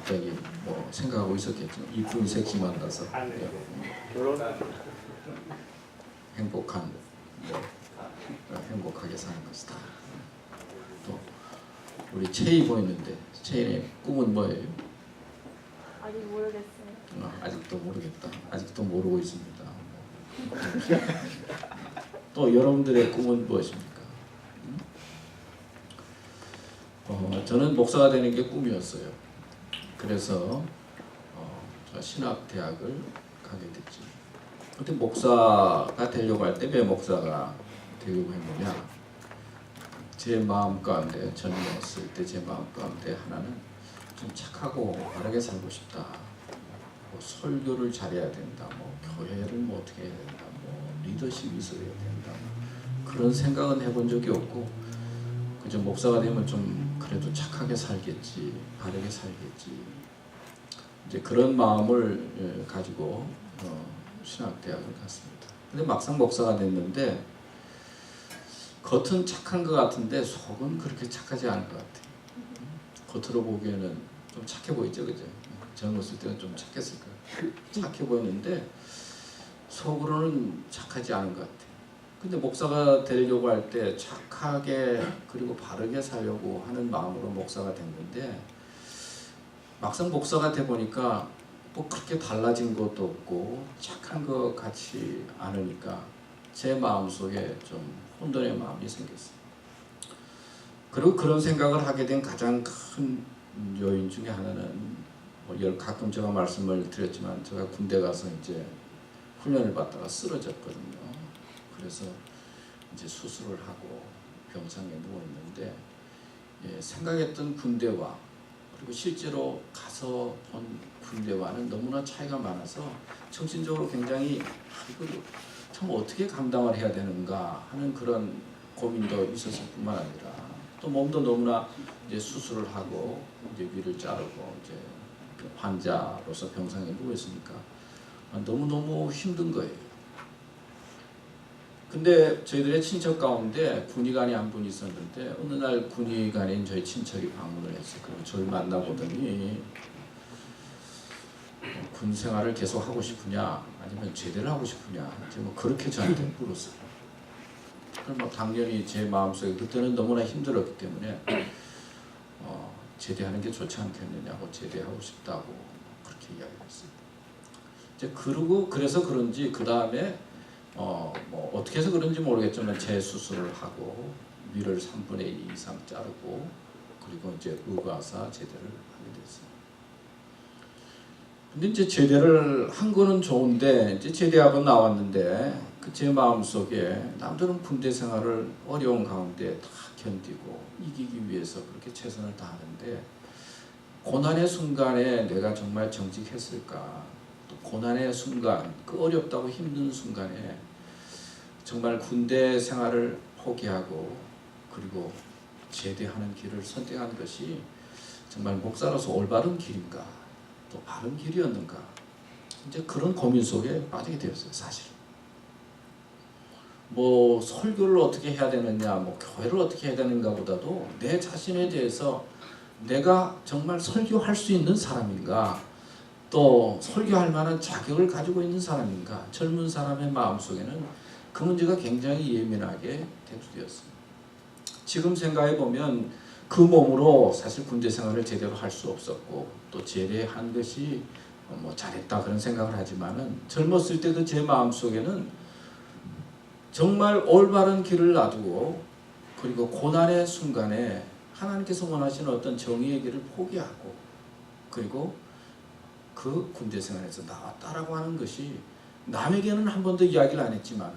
갑자기 뭐 생각하고 있었겠죠. 이쁜 섹시 만나서 행복한 행복하게 사는 것이다. 또 우리 채희 보이는데 채희의 꿈은 뭐예요? 아직 모르겠어요. 아직도 모르겠다. 아직도 모르고 있습니다. 또 여러분들의 꿈은 무엇입니까? 저는 목사가 되는 게 꿈이었어요. 그래서 신학대학을 가게 됐죠. 근데 목사가 되려고 할 때 왜 목사가 되려고 했느냐? 제 마음 가운데 젊었을 때 제 마음 가운데 하나는 좀 착하고 바르게 살고 싶다. 뭐 설교를 잘해야 된다. 뭐 교회를 뭐 어떻게 해야 된다. 뭐 리더십이 있어야 된다. 그런 생각은 해본 적이 없고 그저 목사가 되면 좀 그래도 착하게 살겠지, 바르게 살겠지. 이제 그런 마음을 가지고 신학대학을 갔습니다. 근데 막상 목사가 됐는데 겉은 착한 것 같은데 속은 그렇게 착하지 않은 것 같아요. 겉으로 보기에는 좀 착해 보이죠, 그죠? 젊었을 때는 좀 착했을 거예요. 착해 보이는데 속으로는 착하지 않은 것 같아요. 근데 목사가 되려고 할 때 착하게 그리고 바르게 살려고 하는 마음으로 목사가 됐는데 막상 목사가 돼 보니까 뭐 그렇게 달라진 것도 없고 착한 것 같지 않으니까 제 마음속에 좀 혼돈의 마음이 생겼어요. 그리고 그런 생각을 하게 된 가장 큰 요인 중에 하나는 가끔 제가 말씀을 드렸지만 제가 군대 가서 이제 훈련을 받다가 쓰러졌거든요. 그래서 이제 수술을 하고 병상에 누워 있는데 생각했던 군대와 그리고 실제로 가서 본 군대와는 너무나 차이가 많아서 정신적으로 굉장히 이걸 참 어떻게 감당을 해야 되는가 하는 그런 고민도 있었을 뿐만 아니라 또 몸도 너무나 이제 수술을 하고 이제 위를 자르고 이제 환자로서 병상에 누워 있으니까 너무너무 힘든 거예요. 근데 저희들의 친척 가운데 군의관이 한 분 있었는데 어느 날 군의관인 저희 친척이 방문을 했어요. 그리고 저를 만나보더니 군 생활을 계속 하고 싶으냐 아니면 제대를 하고 싶으냐 뭐 그렇게 저한테 물었어요. 그럼 뭐 당연히 제 마음속에 그때는 너무나 힘들었기 때문에 제대하는 게 좋지 않겠느냐고 제대하고 싶다고 그렇게 이야기했어요. 이제 그래서 그런지 그 다음에 뭐 어떻게 해서 그런지 모르겠지만 재수술을 하고 위를 3분의 2 이상 자르고 그리고 이제 의과사 제대를 하게 됐어요. 근데 이제 제대를 한 거는 좋은데 이제 제대하고 나왔는데 그 제 마음속에 남들은 군대 생활을 어려운 가운데 다 견디고 이기기 위해서 그렇게 최선을 다하는데 고난의 순간에 내가 정말 정직했을까? 또 고난의 순간, 그 어렵다고 힘든 순간에 정말 군대 생활을 포기하고 그리고 제대하는 길을 선택한 것이 정말 목사로서 올바른 길인가? 또 바른 길이었는가? 이제 그런 고민 속에 빠지게 되었어요, 사실. 뭐 설교를 어떻게 해야 되느냐, 뭐 교회를 어떻게 해야 되는가 보다도 내 자신에 대해서 내가 정말 설교할 수 있는 사람인가, 또 설교할 만한 자격을 가지고 있는 사람인가, 젊은 사람의 마음속에는 그 문제가 굉장히 예민하게 대두되었습니다. 지금 생각해 보면 그 몸으로 사실 군대 생활을 제대로 할 수 없었고 또 제대한 것이 뭐 잘했다 그런 생각을 하지만은 젊었을 때도 제 마음속에는 정말 올바른 길을 놔두고 그리고 고난의 순간에 하나님께서 원하시는 어떤 정의의 길을 포기하고 그리고 그 군대 생활에서 나왔다라고 하는 것이 남에게는 한 번도 이야기를 안 했지만은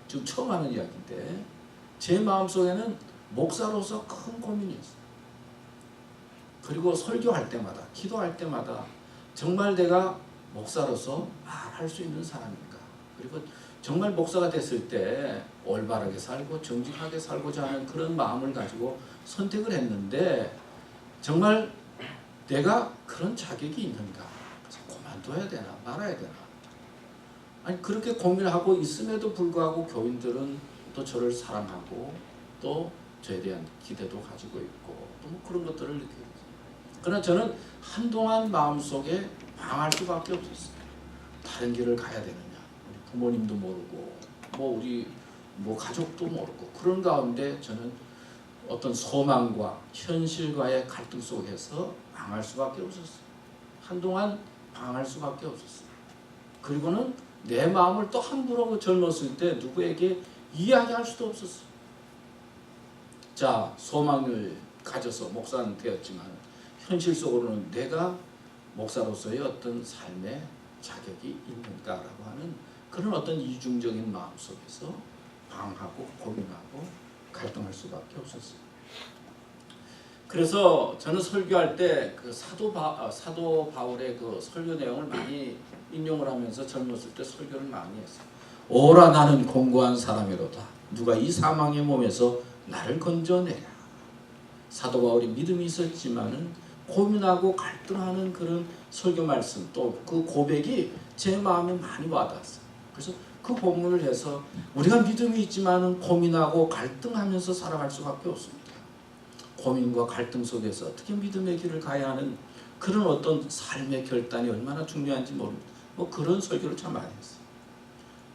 지금 처음 하는 이야기인데 제 마음속에는 목사로서 큰 고민이었어요. 그리고 설교할 때마다 기도할 때마다 정말 내가 목사로서 할 수 있는 사람인가, 그리고 정말 목사가 됐을 때 올바르게 살고 정직하게 살고자 하는 그런 마음을 가지고 선택을 했는데 정말 내가 그런 자격이 있는가, 그래서 그만둬야 되나 말아야 되나, 아니 그렇게 고민하고 있음에도 불구하고 교인들은 또 저를 사랑하고 또 저에 대한 기대도 가지고 있고 또 뭐 그런 것들을 느끼게 됐어요. 그러나 저는 한동안 마음속에 방할 수밖에 없었어요. 다른 길을 가야 되느냐. 우리 부모님도 모르고 우리 가족도 모르고 그런 가운데 저는 어떤 소망과 현실과의 갈등 속에서 방할 수밖에 없었어요. 한동안 방할 수밖에 없었어요. 그리고는 내 마음을 또 함부로 젊었을 때 누구에게 이야기할 수도 없었어요. 자, 소망을 가져서 목사는 되었지만 현실 속으로는 내가 목사로서의 어떤 삶의 자격이 있는가라고 하는 그런 어떤 이중적인 마음 속에서 방하고 고민하고 갈등할 수밖에 없었어요. 그래서 저는 설교할 때 그 사도 바울의 그 설교 내용을 많이 인용을 하면서 젊었을 때 설교를 많이 했어요. 오라 나는 공고한 사람이로다. 누가 이 사망의 몸에서 나를 건져내랴. 사도 바울이 믿음이 있었지만은 고민하고 갈등하는 그런 설교 말씀 또 그 고백이 제 마음에 많이 와닿았어요. 그래서 그 본문을 해서 우리가 믿음이 있지만은 고민하고 갈등하면서 살아갈 수밖에 없습니다. 고민과 갈등 속에서 어떻게 믿음의 길을 가야 하는 그런 어떤 삶의 결단이 얼마나 중요한지 모릅니다. 그런 설교를 참 많이 했어요.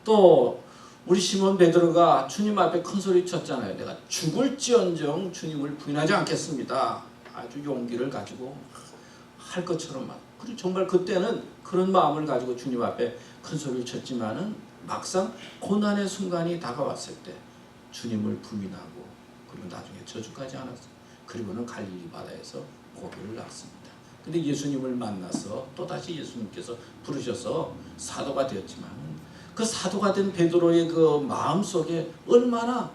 또 우리 시몬 베드로가 주님 앞에 큰 소리 쳤잖아요. 내가 죽을지언정 주님을 부인하지 않겠습니다. 아주 용기를 가지고 할 것처럼 그리고 정말 그때는 그런 마음을 가지고 주님 앞에 큰 소리를 쳤지만은 막상 고난의 순간이 다가왔을 때 주님을 부인하고 그리고 나중에 저주까지 않았어요. 그리고는 갈릴리 바다에서 고기를 낳습니다. 근데 예수님을 만나서 또다시 예수님께서 부르셔서 사도가 되었지만 그 사도가 된 베드로의 그 마음 속에 얼마나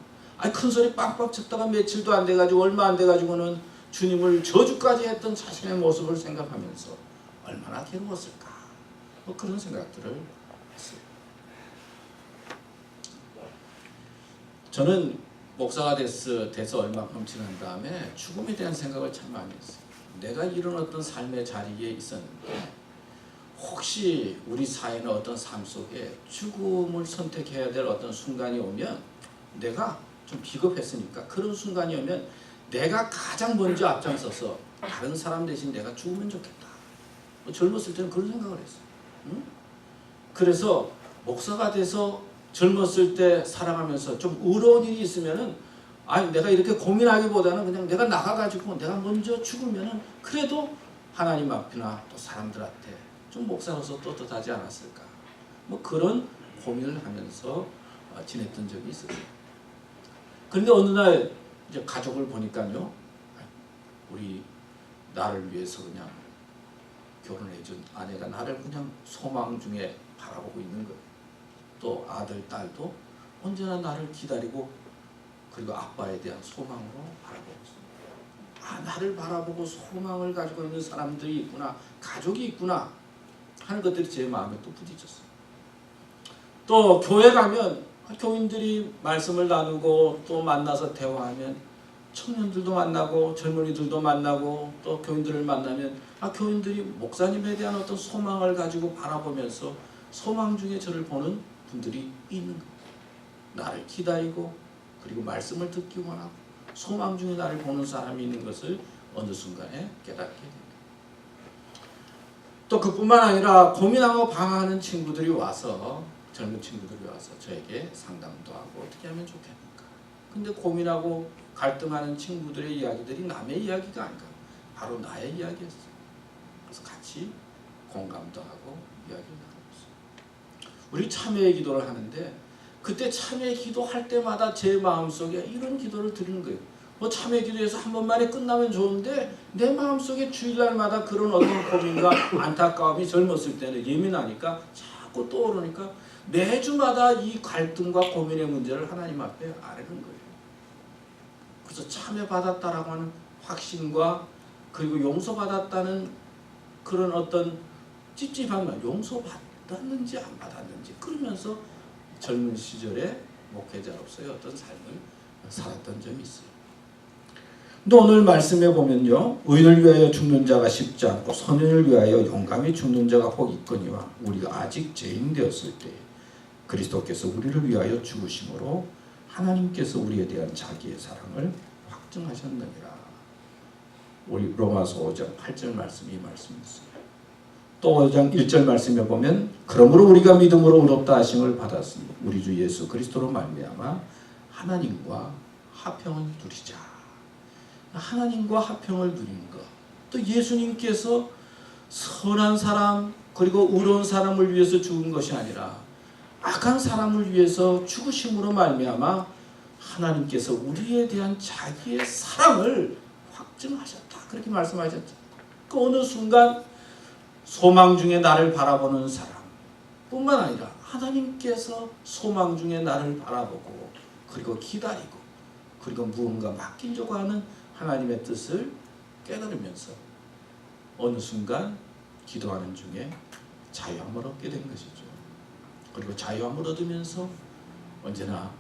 큰 소리 빵빵 쳤다가 며칠도 안 돼가지고 얼마 안 돼가지고는 주님을 저주까지 했던 자신의 모습을 생각하면서 얼마나 괴로웠을까. 그런 생각들을 했어요. 저는 목사가 돼서 얼마큼 지난 다음에 죽음에 대한 생각을 참 많이 했어요. 내가 이런 어떤 삶의 자리에 있었는데 혹시 우리 사회는 어떤 삶 속에 죽음을 선택해야 될 어떤 순간이 오면 내가 좀 비겁했으니까 그런 순간이 오면 내가 가장 먼저 앞장서서 다른 사람 대신 내가 죽으면 좋겠다. 젊었을 때는 그런 생각을 했어요. 응? 그래서 목사가 돼서 젊었을 때 살아가면서 좀 의로운 일이 있으면은 내가 이렇게 고민하기보다는 그냥 내가 나가가지고 내가 먼저 죽으면은 그래도 하나님 앞이나 또 사람들한테 좀 목사로서 떳떳하지 않았을까. 그런 고민을 하면서 지냈던 적이 있어요. 그런데 어느 날 이제 가족을 보니까요, 우리 나를 위해서 그냥 결혼해준 아내가 나를 그냥 소망 중에 바라보고 있는 거예요. 또 아들, 딸도 언제나 나를 기다리고 그리고 아빠에 대한 소망으로 바라보고 있습니다. 나를 바라보고 소망을 가지고 있는 사람들이 있구나, 가족이 있구나 하는 것들이 제 마음에 또 부딪혔어요. 또 교회 가면 교인들이 말씀을 나누고 또 만나서 대화하면 청년들도 만나고 젊은이들도 만나고 또 교인들을 만나면 교인들이 목사님에 대한 어떤 소망을 가지고 바라보면서 소망 중에 저를 보는 분들이 있는 거예요. 나를 기다리고 그리고 말씀을 듣기 원하고 소망 중에 나를 보는 사람이 있는 것을 어느 순간에 깨닫게 됩니다. 또 그뿐만 아니라 고민하고 방황하는 친구들이 와서 젊은 친구들이 와서 저에게 상담도 하고 어떻게 하면 좋겠는가. 근데 고민하고 갈등하는 친구들의 이야기들이 남의 이야기가 아닌가. 바로 나의 이야기였어요. 그래서 같이 공감도 하고 이야기를 나눴어요. 우리 참회의 기도를 하는데 그때 참회 기도할 때마다 제 마음속에 이런 기도를 드리는 거예요. 참회 기도에서 한 번만에 끝나면 좋은데 내 마음속에 주일날마다 그런 어떤 고민과 안타까움이 젊었을 때는 예민하니까 자꾸 떠오르니까 매주마다 이 갈등과 고민의 문제를 하나님 앞에 아뢰는 거예요. 그래서 참회 받았다라고 하는 확신과 그리고 용서받았다는 그런 어떤 찝찝한 말, 용서받았는지 안 받았는지 그러면서 젊은 시절에 목회자로서의 어떤 삶을 살았던 점이 있어요. 근데 오늘 말씀에 보면요, 의인을 위하여 죽는 자가 쉽지 않고 선인을 위하여 용감히 죽는 자가 복 있거니와 우리가 아직 죄인 되었을 때 그리스도께서 우리를 위하여 죽으심으로 하나님께서 우리에 대한 자기의 사랑을 확증하셨느니라. 우리 로마서 5장 8절 말씀이 이 말씀이 있어요. 또 5장 1절 말씀에 보면 그러므로 우리가 믿음으로 의롭다 하심을 받았으니 우리 주 예수 그리스도로 말미암아 하나님과 화평을 누리자. 하나님과 화평을 누리는 것. 또 예수님께서 선한 사람 그리고 의로운 사람을 위해서 죽은 것이 아니라 악한 사람을 위해서 죽으심으로 말미암아 하나님께서 우리에 대한 자기의 사랑을 확증하셨다. 그렇게 말씀하셨죠. 그 어느 순간 소망 중에 나를 바라보는 사람 뿐만 아니라 하나님께서 소망 중에 나를 바라보고 그리고 기다리고 그리고 무언가 맡기려고 하는 하나님의 뜻을 깨달으면서 어느 순간 기도하는 중에 자유함을 얻게 된 것이죠. 그리고 자유함을 얻으면서 언제나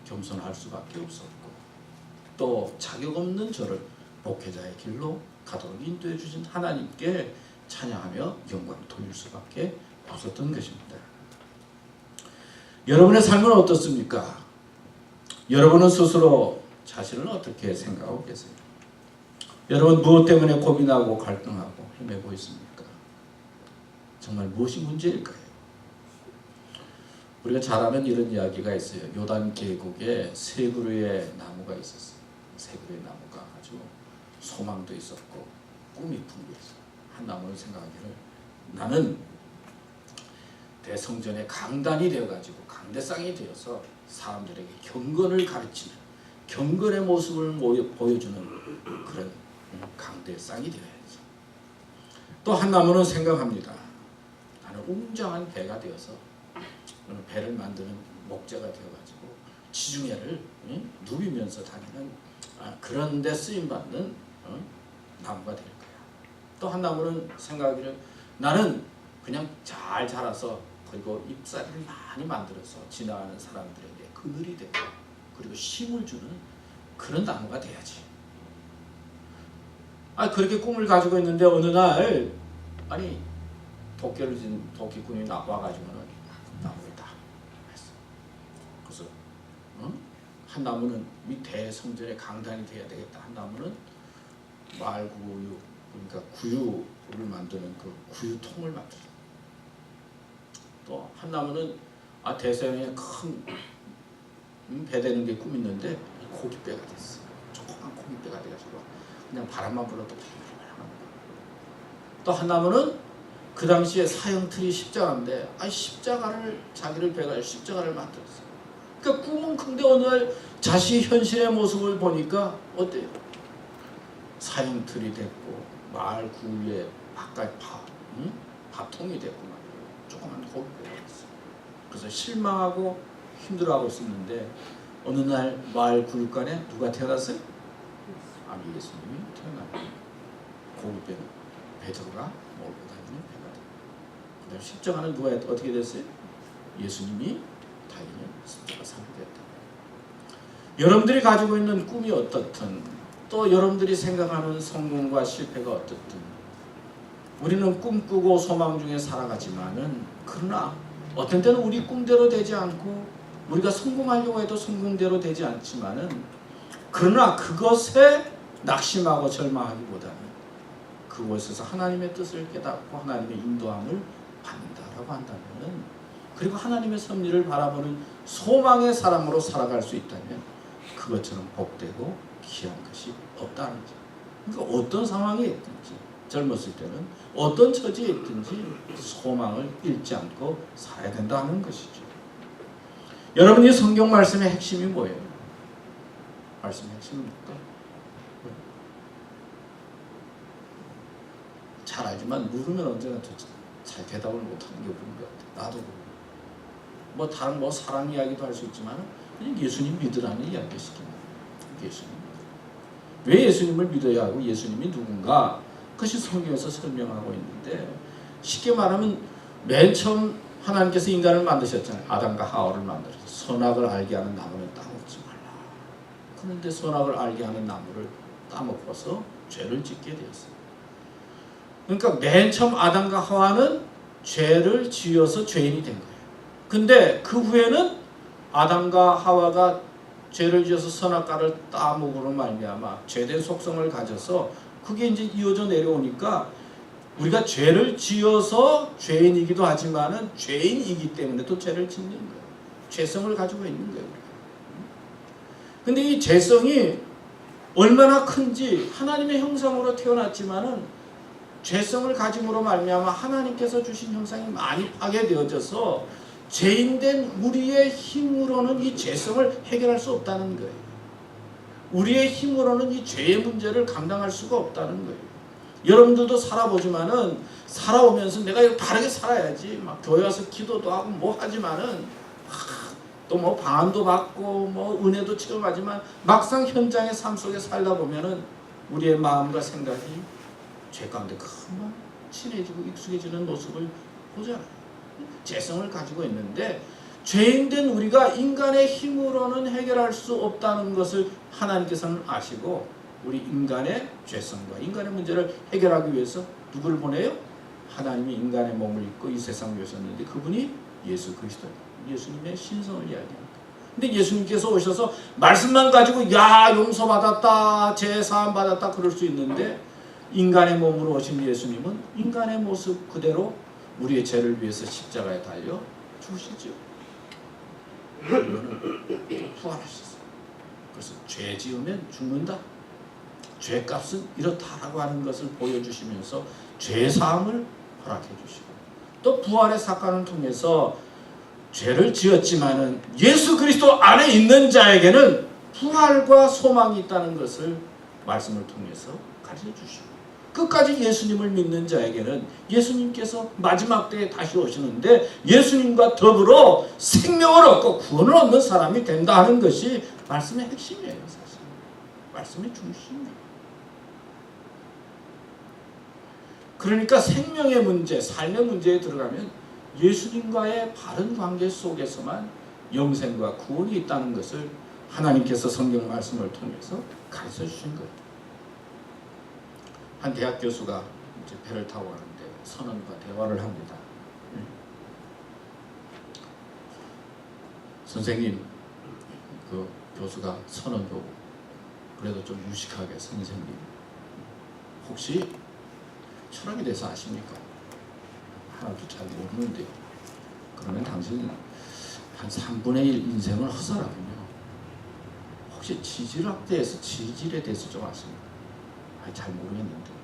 겸손할 수밖에 없었고 또 자격 없는 저를 목회자의 길로 가도록 인도해 주신 하나님께 찬양하며 영광을 돌릴 수밖에 없었던 것입니다. 여러분의 삶은 어떻습니까? 여러분은 스스로 자신을 어떻게 생각하고 계세요? 여러분 무엇 때문에 고민하고 갈등하고 헤매고 있습니까? 정말 무엇이 문제일까요? 우리가 잘 아는 이런 이야기가 있어요. 요단 계곡에 세 그루의 나무가 있었어요. 세 그루의 나무가 아주 소망도 있었고 꿈이 풍부했어요. 한 나무는 생각하기를 나는 대성전의 강단이 되어가지고 강대상이 되어서 사람들에게 경건을 가르치는 경건의 모습을 보여주는 그런 강대상이 되어야지. 또 한 나무는 생각합니다. 나는 웅장한 배가 되어서 배를 만드는 목재가 되어가지고 지중해를 누비면서 다니는 그런 데 쓰임받는 나무가 될 거야. 또 한 나무는 생각하기를 나는 그냥 잘 자라서 그리고 잎사귀를 많이 만들어서 지나가는 사람들에게 그늘이 되고 그리고 힘을 주는 그런 나무가 돼야지. 그렇게 꿈을 가지고 있는데 어느 날 도끼를 진 도끼꾼이 와가지고는 나무를 다 했어. 그래서 한 나무는 이 대성전의 강단이 돼야 되겠다. 한 나무는 말구유 그러니까 구유를 만드는 그 구유통을 만들어. 또 한 나무는 대서양에 큰 배 되는 게 꿈이 있는데 고깃배가 됐어. 조그만 고깃배가 돼가지고 그냥 바람만 불어도 또 한 나무는 그 당시에 사형틀이 십자가인데 십자가를 자기를 배갈 십자가를 만들었어. 그러니까 꿈은 큰데 어느 날 자신의 현실의 모습을 보니까 어때요? 사형틀이 됐고 마을 구유에 바깥 밥통이 됐고 말이에요. 조그만 고깃배가 됐어. 그래서 실망하고 힘들어하고 있었는데 어느 날 마을 구유간에 누가 태어났어요? 예수님이 태어나고 고깃배는 베드로가 몰고 다니는 배가 됩니다. 그다음 십자가는 누가 어떻게 됐어요? 예수님이 다니는 십자가 상이 됐다. 여러분들이 가지고 있는 꿈이 어떻든 또 여러분들이 생각하는 성공과 실패가 어떻든 우리는 꿈꾸고 소망 중에 살아가지만은 그러나 어떤 때는 우리 꿈대로 되지 않고 우리가 성공하려고 해도 성공대로 되지 않지만은 그러나 그것에 낙심하고 절망하기보다는 그곳에서 하나님의 뜻을 깨닫고 하나님의 인도함을 받는다라고 한다면은 그리고 하나님의 섭리를 바라보는 소망의 사람으로 살아갈 수 있다면 그것처럼 복되고 귀한 것이 없다는 거죠. 그러니까 어떤 상황에 있든지 젊었을 때는 어떤 처지에 있든지 소망을 잃지 않고 살아야 된다는 것이죠. 여러분이 성경 말씀의 핵심이 뭐예요? 말씀의 핵심은 뭘까? 잘 알지만 물으면 언제나 잘 대답을 못하는 게 우리인 것 같아. 나도 그러고 다른 사랑 이야기도 할 수 있지만 그냥 예수님 믿으라는 이야기 시키는 예수님. 왜 예수님을 믿어야 하고 예수님이 누군가? 그것이 성경에서 설명하고 있는데 쉽게 말하면 맨 처음 하나님께서 인간을 만드셨잖아요. 아담과 하와를 만들어서 선악을 알게 하는 나무는 따먹지 말라. 그런데 선악을 알게 하는 나무를 따먹어서 죄를 짓게 되었어요. 그러니까 맨 처음 아담과 하와는 죄를 지어서 죄인이 된 거예요. 근데 그 후에는 아담과 하와가 죄를 지어서 선악과를 따먹으로 말미암아 죄된 속성을 가져서 그게 이제 이어져 내려오니까 우리가 죄를 지어서 죄인이기도 하지만은 죄인이기 때문에 또 죄를 짓는 거예요. 죄성을 가지고 있는 거예요. 근데 이 죄성이 얼마나 큰지, 하나님의 형상으로 태어났지만은 죄성을 가짐으로 말미암아 하나님께서 주신 형상이 많이 파괴되어져서 죄인된 우리의 힘으로는 이 죄성을 해결할 수 없다는 거예요. 우리의 힘으로는 이 죄의 문제를 감당할 수가 없다는 거예요. 여러분들도 살아보지만은 살아오면서 내가 바르게 살아야지 막 교회 와서 기도도 하고 뭐 하지만은 또 뭐 방언도 받고 뭐 은혜도 체험하지만 막상 현장의 삶 속에 살다 보면은 우리의 마음과 생각이 죄 가운데 금방 친해지고 익숙해지는 모습을 보잖아요. 죄성을 가지고 있는데 죄인된 우리가 인간의 힘으로는 해결할 수 없다는 것을 하나님께서는 아시고 우리 인간의 죄성과 인간의 문제를 해결하기 위해서 누구를 보내요? 하나님이 인간의 몸을 입고 이 세상에 오셨는데 그분이 예수 그리스도, 예수님의 신성을 이야기합니다. 근데 예수님께서 오셔서 말씀만 가지고 야 용서받았다, 죄사함 받았다 그럴 수 있는데 인간의 몸으로 오신 예수님은 인간의 모습 그대로 우리의 죄를 위해서 십자가에 달려 죽으시죠. 부활하셨어요. 그래서 죄 지으면 죽는다. 죄값은 이렇다라고 하는 것을 보여주시면서 죄사함을 허락해 주시고 또 부활의 사건을 통해서 죄를 지었지만은 예수 그리스도 안에 있는 자에게는 부활과 소망이 있다는 것을 말씀을 통해서 가르쳐 주시고 끝까지 예수님을 믿는 자에게는 예수님께서 마지막 때에 다시 오시는데 예수님과 더불어 생명을 얻고 구원을 얻는 사람이 된다 하는 것이 말씀의 핵심이에요. 사실 말씀의 중심이에요. 그러니까 생명의 문제, 삶의 문제에 들어가면 예수님과의 바른 관계 속에서만 영생과 구원이 있다는 것을 하나님께서 성경 말씀을 통해서 가르쳐 주신 거예요. 한 대학 교수가 이제 배를 타고 가는데 선원과 대화를 합니다. 선생님, 그 교수가 선원 보고 그래도 좀 유식하게 선생님 혹시 철학에 대해서 아십니까? 하나도 잘 모르는데요. 그러면 당신 한 3분의 1 인생을 헛살았군요. 혹시 지질학대에서 지질에 대해서 좀 아십니까? 잘 모르겠는데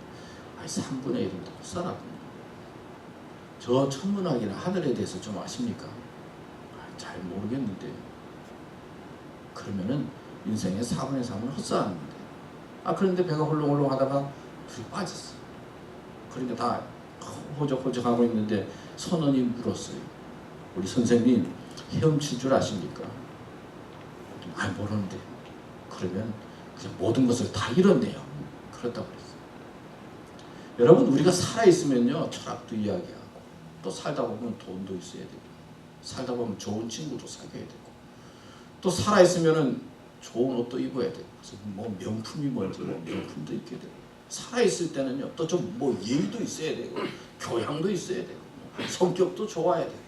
3분의 1은 헛살았군요. 저 천문학이나 하늘에 대해서 좀 아십니까? 잘 모르겠는데 그러면은 인생의 4분의 3은 헛살았는데 그런데 배가 홀렁홀렁 하다가 둘이 빠졌어. 그러니까 다 호적호적하고 있는데 선원이 물었어요. 우리 선생님 헤엄칠 줄 아십니까? 모르는데 그러면 그냥 모든 것을 다 잃었네요. 그렇다고 그랬어요. 여러분 우리가 살아있으면요 철학도 이야기하고 또 살다 보면 돈도 있어야 되고 살다 보면 좋은 친구도 사귀어야 되고 또 살아있으면은 좋은 옷도 입어야 되고 그래서 뭐 명품이 뭔지 명품도 입게 되고 살아있을 때는요 또 좀 뭐 예의도 있어야 되고 교양도 있어야 되고 성격도 좋아야 되고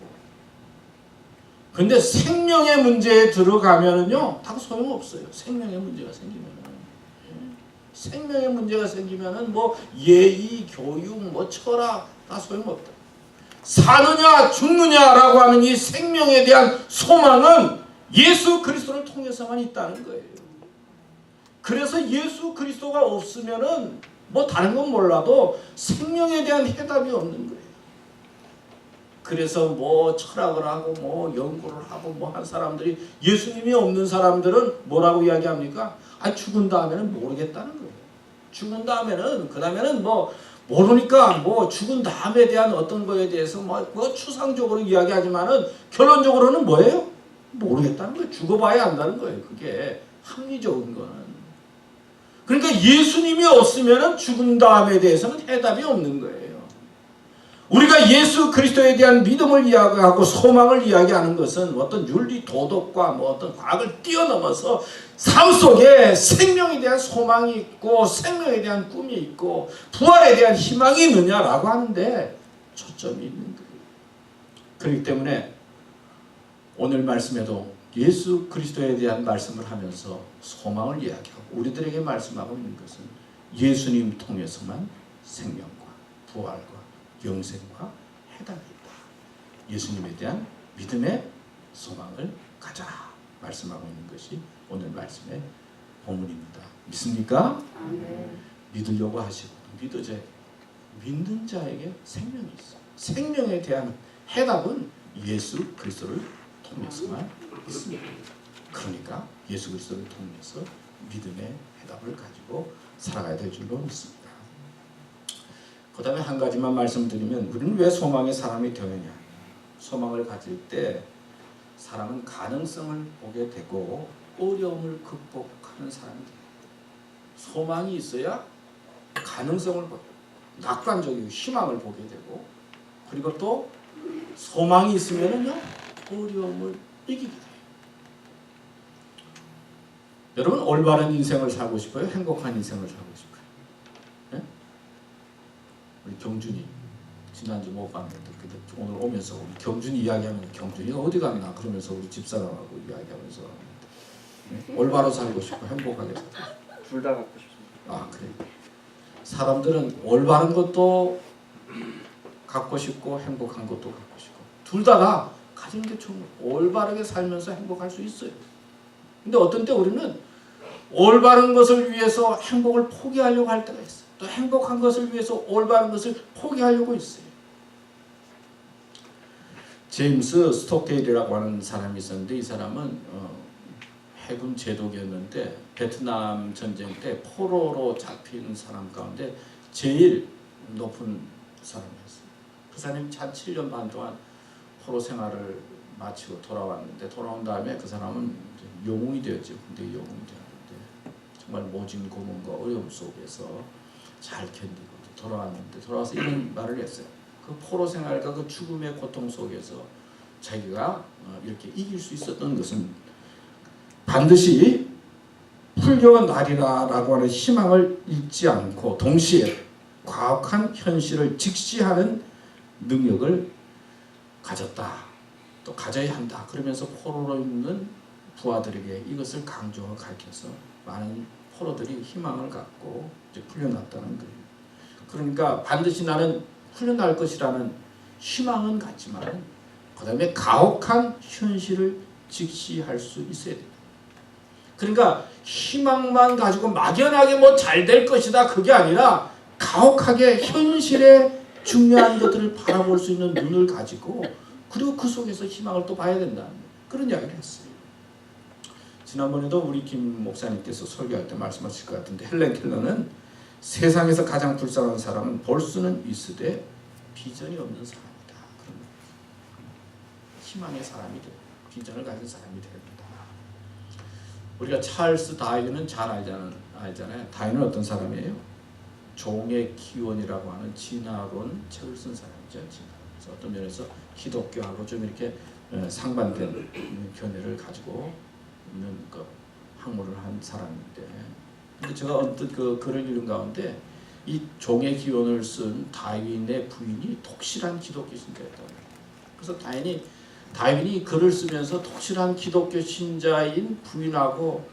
근데 생명의 문제에 들어가면은요 다 소용없어요. 생명의 문제가 생기면은 뭐 예의, 교육, 뭐 철학 다 소용없다. 사느냐 죽느냐라고 하는 이 생명에 대한 소망은 예수 그리스도를 통해서만 있다는 거예요. 그래서 예수 그리스도가 없으면은 뭐 다른 건 몰라도 생명에 대한 해답이 없는 거예요. 그래서 뭐 철학을 하고 뭐 연구를 하고 뭐 한 사람들이 예수님이 없는 사람들은 뭐라고 이야기합니까? 죽은 다음에는 모르겠다는 거예요. 죽은 다음에는 그 다음에는 뭐 모르니까 뭐 죽은 다음에 대한 어떤 거에 대해서 뭐 추상적으로 이야기하지만은 결론적으로는 뭐예요? 모르겠다는 거예요. 죽어봐야 안다는 거예요. 그게 합리적인 거는. 그러니까 예수님이 없으면은 죽은 다음에 대해서는 해답이 없는 거예요. 우리가 예수 그리스도에 대한 믿음을 이야기하고 소망을 이야기하는 것은 어떤 윤리 도덕과 뭐 어떤 과학을 뛰어넘어서 삶 속에 생명에 대한 소망이 있고 생명에 대한 꿈이 있고 부활에 대한 희망이 있느냐라고 하는데 초점이 있는 거예요. 그렇기 때문에 오늘 말씀에도 예수 그리스도에 대한 말씀을 하면서 소망을 이야기하고 우리들에게 말씀하고 있는 것은 예수님 통해서만 생명과 부활과 영생과 해답이 있다. 예수님에 대한 믿음의 소망을 가져라 말씀하고 있는 것이 오늘 말씀의 본문입니다. 믿습니까? 믿으려고 하시고 믿는 자에게 생명이 있어. 생명에 대한 해답은 예수 그리스도를 통해서만 있습니다. 그러니까 예수 그리스도를 통해서 믿음의 해답을 가지고 살아가야 될 줄로 믿습니다. 그 다음에 한 가지만 말씀드리면 우리는 왜 소망의 사람이 되느냐. 소망을 가질 때 사람은 가능성을 보게 되고 어려움을 극복하는 사람이 돼요. 소망이 있어야 가능성을 보고 낙관적이고 희망을 보게 되고 그리고 또 소망이 있으면은요 어려움을 이기게 돼요. 여러분 올바른 인생을 살고 싶어요? 행복한 인생을 살고 싶어요? 네? 우리 경준이 지난주 못 봤는데 오늘 오면서 우리 경준이 이야기하면 경준이가 어디 갔나 그러면서 우리 집사람하고 이야기하면서 네? 올바로 살고 싶고 행복하게 살고 싶고 둘 다 갖고 싶습니다. 아 그래. 사람들은 올바른 것도 갖고 싶고 행복한 것도 갖고 싶고 둘 다가 가진 게 좀 올바르게 살면서 행복할 수 있어요. 근데 어떤 때 우리는 올바른 것을 위해서 행복을 포기하려고 할 때가 있어요. 또 행복한 것을 위해서 올바른 것을 포기하려고 있어요. 제임스 스토케일이라고 하는 사람이 있었는데 이 사람은 해군 제독이었는데 베트남 전쟁 때 포로로 잡힌 사람 가운데 제일 높은 사람이었어요. 그 사람이 한 7년 반 동안 포로 생활을 마치고 돌아왔는데 돌아온 다음에 그 사람은 영웅이 되었죠. 근데 영웅이 되었는데 정말 모진 고문과 어려움 속에서 잘 견디고 돌아왔는데 돌아와서 이런 말을 했어요. 그 포로 생활과 그 죽음의 고통 속에서 자기가 이렇게 이길 수 있었던 것은 반드시 풀려나리라라고 하는 희망을 잊지 않고 동시에 과학한 현실을 직시하는 능력을 가졌다. 또 가져야 한다. 그러면서 포로로 있는 부하들에게 이것을 강조하고 가르쳐서 많은 포로들이 희망을 갖고 이제 풀려났다는 거예요. 그러니까 반드시 나는 풀려날 것이라는 희망은 갖지만 그 다음에 가혹한 현실을 직시할 수 있어야 됩니다. 그러니까 희망만 가지고 막연하게 뭐 잘 될 것이다 그게 아니라 가혹하게 현실의 중요한 것들을 바라볼 수 있는 눈을 가지고 그리고 그 속에서 희망을 또 봐야 된다는 그런 이야기를 했어요. 지난번에도 우리 김 목사님께서 설교할 때 말씀하실 것 같은데 헬렌 켈러는 세상에서 가장 불쌍한 사람은 볼 수는 있으되 비전이 없는 사람이다. 그런 희망의 사람이 되고 비전을 가진 사람이 됩니다. 우리가 찰스 다윈은 잘 알잖아요. 다윈은 어떤 사람이에요? 종의 기원이라고 하는 진화론 책을 쓴 사람이죠. 그래서 어떤 면에서 기독교하고 좀 이렇게 상반된 견해를 가지고 있는 그 학문을 한 사람인데, 근데 제가 언뜻 그 글을 읽은 가운데 이 종의 기원을 쓴 다윈의 부인이 독실한 기독교 신자였다고. 그래서 다윈이 글을 쓰면서 독실한 기독교 신자인 부인하고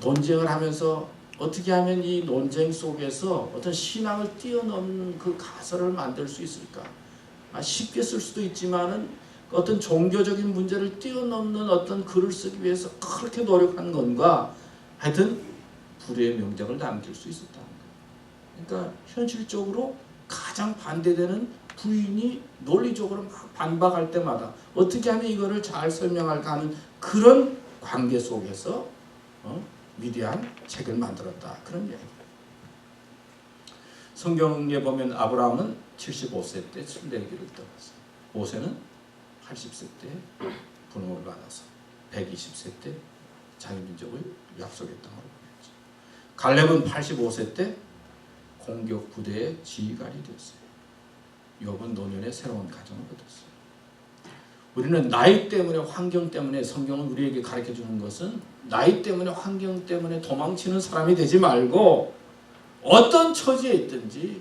논쟁을 하면서 어떻게 하면 이 논쟁 속에서 어떤 신앙을 뛰어넘는 그 가설을 만들 수 있을까? 쉽게 쓸 수도 있지만은 어떤 종교적인 문제를 뛰어넘는 어떤 글을 쓰기 위해서 그렇게 노력한 건가? 하여튼 불의의 명작을 남길 수 있었다는 거예요. 그러니까 현실적으로 가장 반대되는 부인이 논리적으로 막 반박할 때마다 어떻게 하면 이거를 잘 설명할까 하는 그런 관계 속에서 위대한 책을 만들었다. 그런 이야기예요. 성경에 보면 아브라함은 75세 때 순례길을 떠났어요. 모세는 80세 때 부름을 받아서 120세 때 자기 민족을 약속의 땅으로 보냈죠. 갈렙은 85세 때 공격 부대의 지휘관이 되었어요. 욥은 노년에 새로운 가정을 얻었어요. 우리는 나이 때문에 환경 때문에 성경은 우리에게 가르쳐주는 것은 나이 때문에 환경 때문에 도망치는 사람이 되지 말고 어떤 처지에 있든지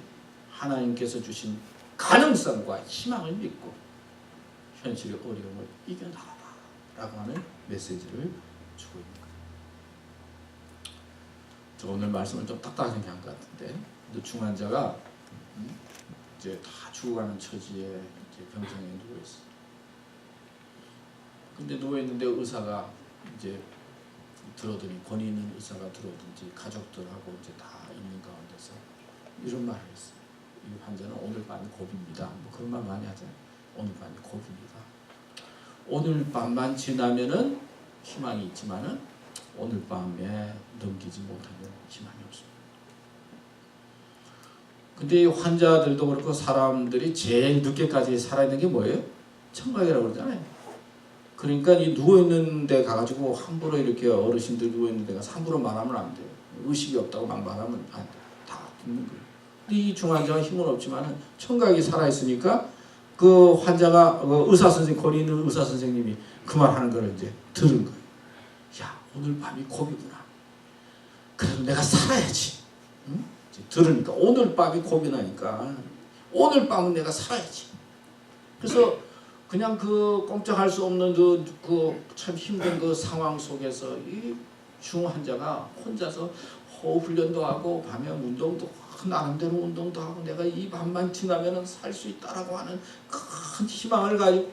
하나님께서 주신 가능성과 희망을 믿고 현실의 어려움을 이겨나가라 라고 하는 메시지를 주고 있는 거예요. 저 오늘 말씀을 좀 딱딱하게 한 것 같은데, 근데 중환자가 이제 다 죽어가는 처지에 이제 병상에 누워 있어. 근데 누워 있는데 의사가 이제 들어오더니, 권위 있는 의사가 들어오든지 가족들하고 이제 다 있는 가운데서 이런 말을 했어요. 이 환자는 오늘 밤이 고비입니다. 뭐 그런 말 많이 하잖아요. 오늘 밤이 고비입니다. 오늘 밤만 지나면은 희망이 있지만은 오늘 밤에 넘기지 못하면 희망이 없습니다. 근데 이 환자들도 그렇고 사람들이 제일 늦게까지 살아있는 게 뭐예요? 청각이라고 그러잖아요. 그러니까 이 누워있는 데 가가지고 함부로 이렇게 어르신들 누워있는 데가 함부로 말하면 안 돼요. 의식이 없다고 막 말하면 안 돼요. 다 듣는 거예요. 근데 이 중환자가 힘은 없지만은 청각이 살아있으니까 그 환자가 의사 선생님, 권위 있는 의사 선생님이 그 말 하는 걸 이제 들은 거예요. 야, 오늘 밤이 고비구나. 그래도 내가 살아야지. 응? 들으니까 오늘 밤이 고비나니까 오늘 밤은 내가 살아야지. 그래서 그냥 그 꼼짝할 수 없는 그 참 힘든 그 상황 속에서 이 중환자가 혼자서 호흡 훈련도 하고 밤에 운동도 나름대로 운동도 하고 내가 이 밤만 지나면은 살 수 있다라고 하는 큰 희망을 가지고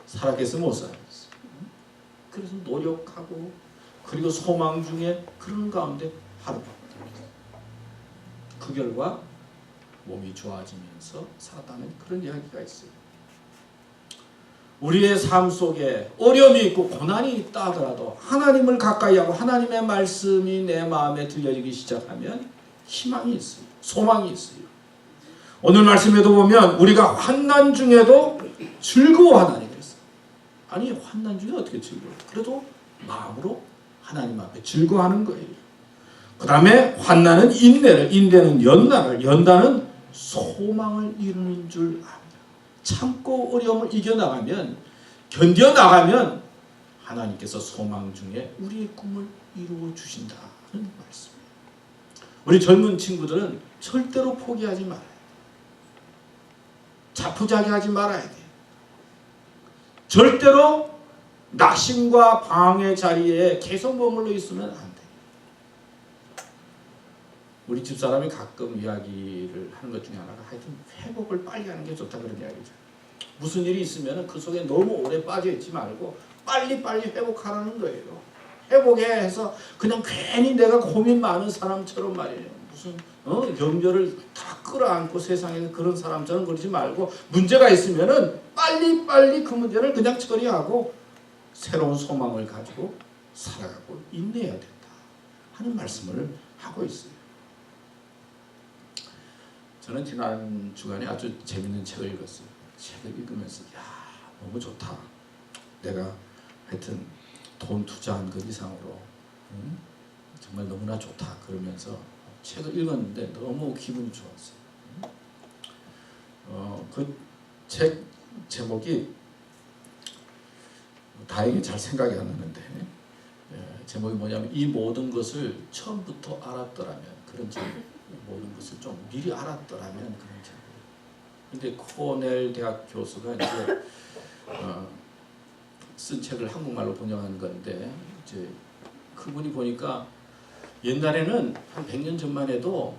살아계서 못 살았어. 그래서 노력하고 그리고 소망 중에 그런 가운데 하룻밤 그 결과 몸이 좋아지면서 살았다는 그런 이야기가 있어요. 우리의 삶 속에 어려움이 있고 고난이 있다 하더라도 하나님을 가까이 하고 하나님의 말씀이 내 마음에 들려지기 시작하면 희망이 있어요. 소망이 있어요. 오늘 말씀에도 보면 우리가 환난 중에도 즐거워하나니 그랬어요. 아니 환난 중에 어떻게 즐거워요? 그래도 마음으로 하나님 앞에 즐거워하는 거예요. 그 다음에 환난은 인내를, 인내는 연나를, 연단은 소망을 이루는 줄 압니다. 참고 어려움을 이겨나가면, 견뎌나가면 하나님께서 소망 중에 우리의 꿈을 이루어 주신다는 말씀이에요. 우리 젊은 친구들은 절대로 포기하지 말아야 돼요. 자포자기하지 말아야 돼요. 절대로 낙심과 방황의 자리에 계속 머물러 있으면 안 돼요. 우리 집사람이 가끔 이야기를 하는 것 중에 하나가 하여튼 회복을 빨리 하는 게 좋다 그런 이야기죠. 무슨 일이 있으면 그 속에 너무 오래 빠져 있지 말고 빨리빨리 회복하라는 거예요. 회복해 해서 그냥 괜히 내가 고민 많은 사람처럼 말이에요. 무슨 염려를 다 끌어안고 세상에 그런 사람처럼 그러지 말고 문제가 있으면은 빨리빨리 그 문제를 그냥 처리하고 새로운 소망을 가지고 살아가고 인내해야 된다 하는 말씀을 하고 있어요. 저는 지난 주간에 아주 재밌는 책을 읽었어요. 책을 읽으면서 야 너무 좋다. 내가 하여튼 돈 투자한 것 이상으로 정말 너무나 좋다. 그러면서 책을 읽었는데 너무 기분이 좋았어요. 그 책 제목이 다행히 잘 생각이 안 나는데 제목이 뭐냐면 이 모든 것을 처음부터 알았더라면 그런 책. 모든 것을 좀 미리 알았더라면 그런 책. 근데 코넬 대학 교수가 이제 쓴 책을 한국말로 번역한 건데 이제 그분이 보니까 옛날에는 한 100년 전만 해도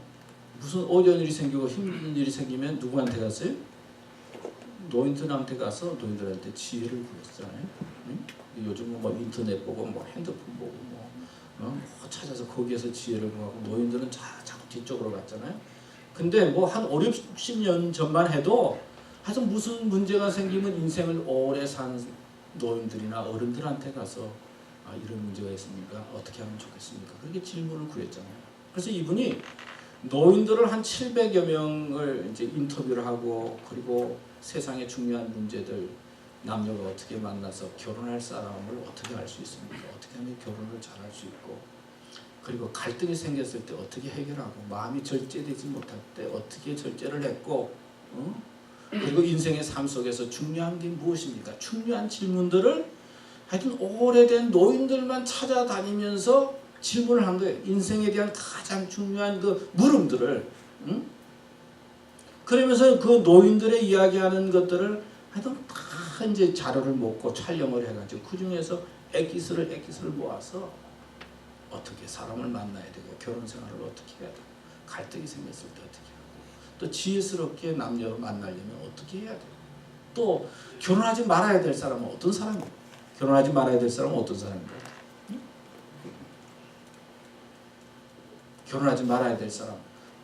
무슨 어려운 일이 생기고 힘든 일이 생기면 누구한테 갔어요? 노인들한테 가서 노인들한테 지혜를 구했잖아요. 응? 요즘은 뭐 인터넷 보고 뭐 핸드폰 보고 뭐 찾아서 거기에서 지혜를 구하고 노인들은 자꾸 뒤쪽으로 갔잖아요. 근데 뭐 한 5, 60년 전만 해도 하여튼 무슨 문제가 생기면 인생을 오래 산 노인들이나 어른들한테 가서 이런 문제가 있습니까? 어떻게 하면 좋겠습니까? 그렇게 질문을 구했잖아요. 그래서 이분이 노인들을 한 700여 명을 이제 인터뷰를 하고 그리고 세상의 중요한 문제들 남녀가 어떻게 만나서 결혼할 사람을 어떻게 알 수 있습니까? 어떻게 하면 결혼을 잘할 수 있고 그리고 갈등이 생겼을 때 어떻게 해결하고 마음이 절제되지 못할 때 어떻게 절제를 했고 그리고 인생의 삶 속에서 중요한 게 무엇입니까? 중요한 질문들을 하여튼 오래된 노인들만 찾아다니면서 질문을 한 거예요. 인생에 대한 가장 중요한 그 물음들을 그러면서 그 노인들의 이야기하는 것들을 하여튼 다 이제 자료를 먹고 촬영을 해가지고 그 중에서 엑기스를 모아서 어떻게 사람을 만나야 되고 결혼 생활을 어떻게 해야 되고 갈등이 생겼을 때 어떻게 하고 또 지혜스럽게 남녀를 만나려면 어떻게 해야 되고 또 결혼하지 말아야 될 사람은 어떤 사람이고 결혼하지 말아야 될 사람은 어떤 사람인가? 응? 결혼하지 말아야 될 사람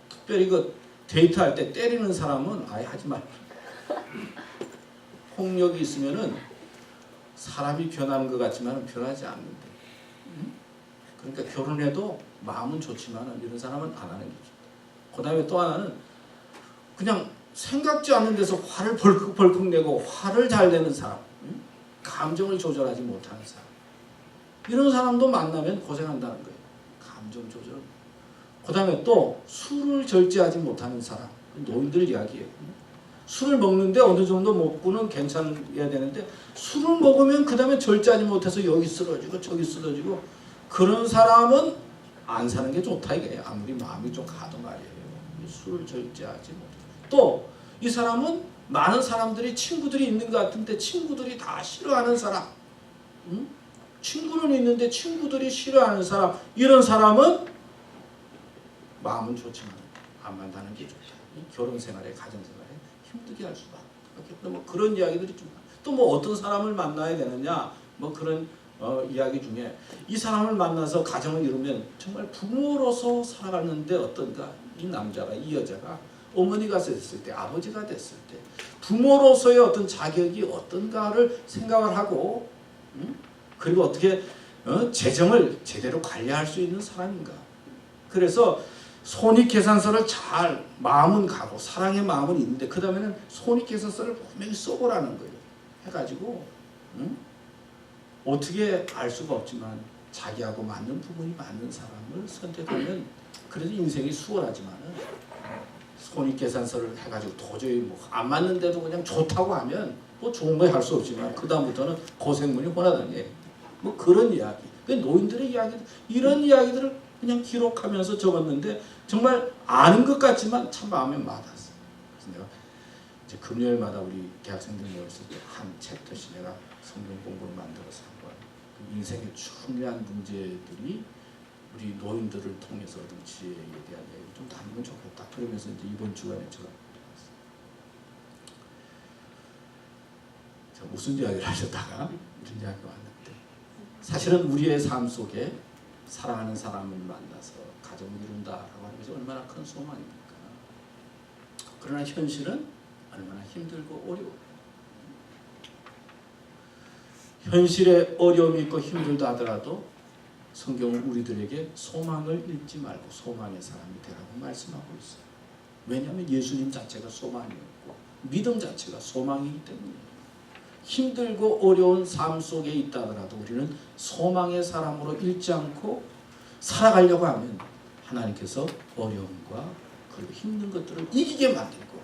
특별히 그 데이트할 때 때리는 사람은 아예 하지 말. 폭력이 있으면은 사람이 변하는 것 같지만 변하지 않는데. 응? 그러니까 결혼해도 마음은 좋지만 이런 사람은 안 하는 거죠. 그 다음에 또 하나는 그냥 생각지 않는 데서 화를 벌컥벌컥 내고 화를 잘 내는 사람. 응? 감정을 조절하지 못하는 사람. 이런 사람도 만나면 고생한다는 거예요. 감정 조절. 그 다음에 또 술을 절제하지 못하는 사람. 노인들 이야기예요. 술을 먹는데 어느 정도 먹고는 괜찮아야 되는데 술을 먹으면 그 다음에 절제하지 못해서 여기 쓰러지고 저기 쓰러지고 그런 사람은 안 사는 게 좋다 이거예요. 아무리 마음이 좀 가도 말이에요. 술을 절제하지 못해. 또 이 사람은 많은 사람들이 친구들이 있는 것 같은데 친구들이 다 싫어하는 사람. 응? 친구는 있는데 친구들이 싫어하는 사람. 이런 사람은 마음은 좋지만 안 만나는 게 좋다. 결혼 생활에 가정 생활에 힘들게 할 수밖에 없겠다. 뭐 그런 이야기들이 좀 또 뭐 어떤 사람을 만나야 되느냐 뭐 그런 이야기 중에 이 사람을 만나서 가정을 이루면 정말 부모로서 살아가는데 어떤가 이 남자가 이 여자가 어머니가 됐을 때 아버지가 됐을 때 부모로서의 어떤 자격이 어떤가를 생각을 하고 그리고 어떻게 재정을 제대로 관리할 수 있는 사람인가. 그래서 손익계산서를 잘 마음은 가고 사랑의 마음은 있는데 그 다음에는 손익계산서를 분명히 써보라는 거예요. 해가지고 어떻게 알 수가 없지만 자기하고 맞는 부분이 맞는 사람을 선택하면 그래도 인생이 수월하지만은 손익계산서를 해가지고 도저히 뭐 안 맞는데도 그냥 좋다고 하면 뭐 좋은 거 할 수 없지만 그 다음부터는 고생문이 혼하다니 뭐 그런 이야기. 노인들의 이야기들 이런 이야기들을 그냥 기록하면서 적었는데 정말 아는 것 같지만 참 마음에 와닿았어요. 그래서 내가 이제 금요일마다 우리 대학생들 모였을 때 한 챕터씩 내가 성경 공부를 만들어서 한번 그 인생의 중요한 문제들이 우리 노인들을 통해서 얻은 지혜에 대한 얘기를 좀 나누면 좋겠다. 그러면서 이제 이번 주간에 제가 무슨 이야기를 하셨다가 이런 이야기가 왔는데 사실은 우리의 삶 속에 사랑하는 사람을 만나서 가정을 이룬다라고 하는 것이 얼마나 큰 소망입니까? 그러나 현실은 얼마나 힘들고 어려워. 현실에 어려움이 있고 힘들다 하더라도 성경은 우리들에게 소망을 잃지 말고 소망의 사람이 되라고 말씀하고 있어요. 왜냐하면 예수님 자체가 소망이었고 믿음 자체가 소망이기 때문이에요. 힘들고 어려운 삶 속에 있다 하더라도 우리는 소망의 사람으로 잃지 않고 살아가려고 하면 하나님께서 어려움과 그리고 힘든 것들을 이기게 만들고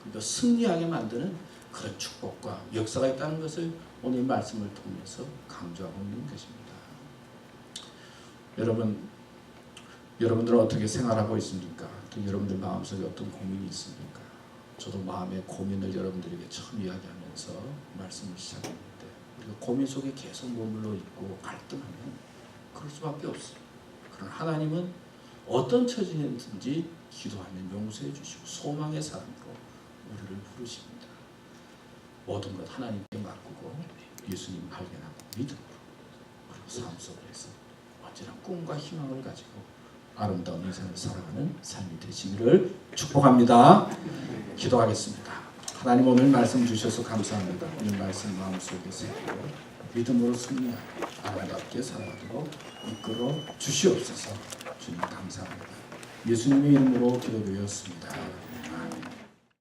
그리고 승리하게 만드는 그런 축복과 역사가 있다는 것을 오늘 말씀을 통해서 강조하고 있는 것입니다. 여러분들은 어떻게 생활하고 있습니까? 또 여러분들 마음속에 어떤 고민이 있습니까? 저도 마음의 고민을 여러분들에게 처음 이야기하면서 말씀을 시작했는데 우리가 고민 속에 계속 머물러 있고 갈등하면 그럴 수밖에 없어요. 그러나 하나님은 어떤 처지든지 기도하면 용서해 주시고 소망의 사람으로 우리를 부르십니다. 모든 것 하나님께 맡기고 예수님 발견하고 믿음으로 그리고 삶 속에서 언제나 꿈과 희망을 가지고 아름다운 인생을 살아가는 삶이 되시기를 축복합니다. 기도하겠습니다. 하나님 오늘 말씀 주셔서 감사합니다. 오늘 말씀 마음속에 새기고 믿음으로 승리하고 아름답게 살아가도록 이끌어 주시옵소서. 주님 감사합니다. 예수님의 이름으로 기도드렸습니다.